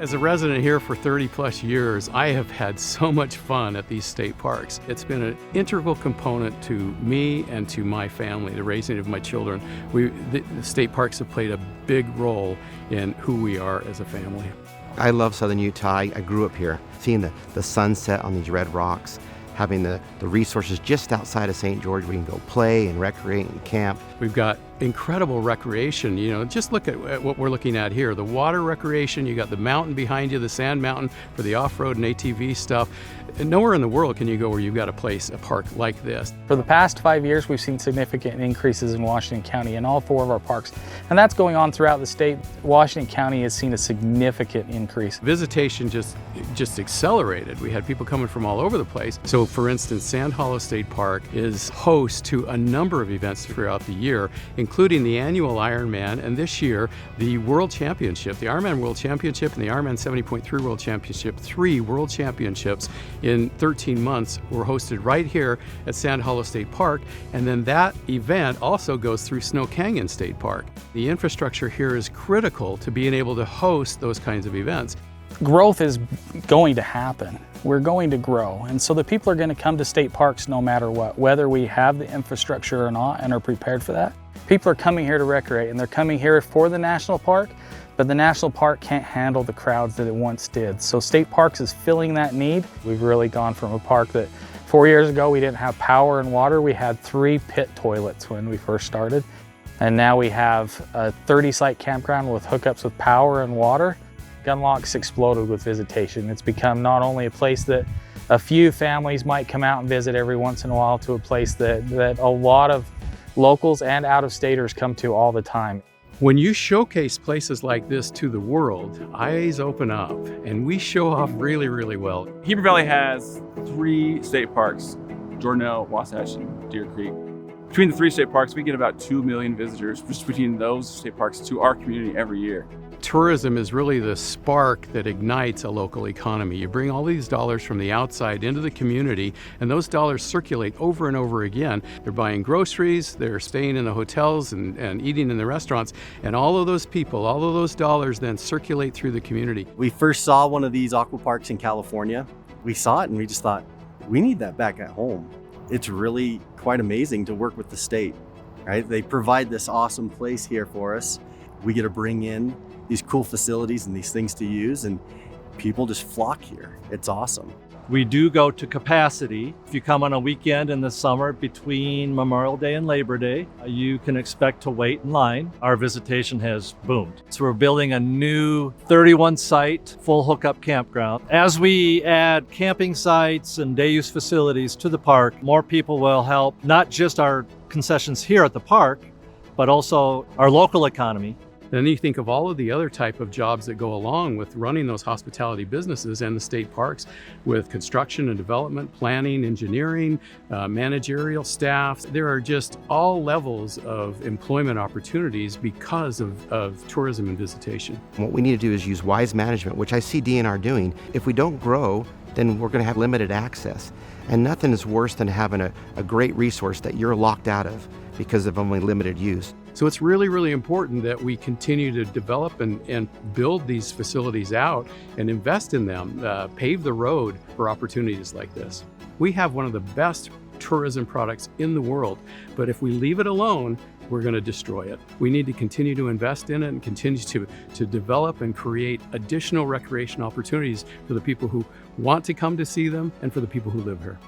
As a resident here for 30 plus years, I have had so much fun at these state parks. It's been an integral component to me and to my family, the raising of my children. The state parks have played a big role in who we are as a family. I love Southern Utah. I grew up here, seeing the sunset on these red rocks, having the resources just outside of St. George where you can go play and recreate and camp. We've got incredible recreation. Just look at what we're looking at here. The water recreation, you got the mountain behind you, the sand mountain for the off-road and ATV stuff. And nowhere in the world can you go where you've got a park like this. For the past 5 years, we've seen significant increases in Washington County in all 4 of our parks. And that's going on throughout the state. Washington County has seen a significant increase. Visitation just accelerated. We had people coming from all over the place. So for instance, Sand Hollow State Park is host to a number of events throughout the year, including the annual Ironman, and this year, the World Championship, the Ironman World Championship and the Ironman 70.3 World Championship. 3 World Championships in 13 months were hosted right here at Sand Hollow State Park, and then that event also goes through Snow Canyon State Park. The infrastructure here is critical to being able to host those kinds of events. Growth is going to happen. We're going to grow, and so the people are going to come to state parks no matter what, whether we have the infrastructure or not and are prepared for that. People are coming here to recreate, and they're coming here for the national park, but the national park can't handle the crowds that it once did. So state parks is filling that need. We've really gone from a park that 4 years ago we didn't have power and water. We had 3 pit toilets when we first started, and now we have a 30-site campground with hookups with power and water. Gunlock's exploded with visitation. It's become not only a place that a few families might come out and visit every once in a while, to a place that a lot of locals and out-of-staters come to all the time. When you showcase places like this to the world, eyes open up, and we show off really, really well. Heber Valley has 3 state parks, Jordanelle, Wasatch, and Deer Creek. Between the 3 state parks, we get about 2 million visitors just between those state parks to our community every year. Tourism is really the spark that ignites a local economy. You bring all these dollars from the outside into the community, and those dollars circulate over and over again. They're buying groceries, they're staying in the hotels and eating in the restaurants, and all of those people, all of those dollars then circulate through the community. We first saw one of these aqua parks in California. We saw it and we just thought, we need that back at home. It's really quite amazing to work with the state, right? They provide this awesome place here for us. We get to bring in these cool facilities and these things to use, and people just flock here. It's awesome. We do go to capacity. If you come on a weekend in the summer between Memorial Day and Labor Day, you can expect to wait in line. Our visitation has boomed. So we're building a new 31-site full hookup campground. As we add camping sites and day use facilities to the park, more people will help not just our concessions here at the park, but also our local economy. Then you think of all of the other type of jobs that go along with running those hospitality businesses and the state parks, with construction and development, planning, engineering, managerial staff. There are just all levels of employment opportunities because of tourism and visitation. What we need to do is use wise management, which I see DNR doing. If we don't grow, then we're going to have limited access. And nothing is worse than having a great resource that you're locked out of because of only limited use. So it's really, really important that we continue to develop and build these facilities out and invest in them, pave the road for opportunities like this. We have one of the best tourism products in the world, but if we leave it alone, we're going to destroy it. We need to continue to invest in it and continue to develop and create additional recreation opportunities for the people who want to come to see them and for the people who live here.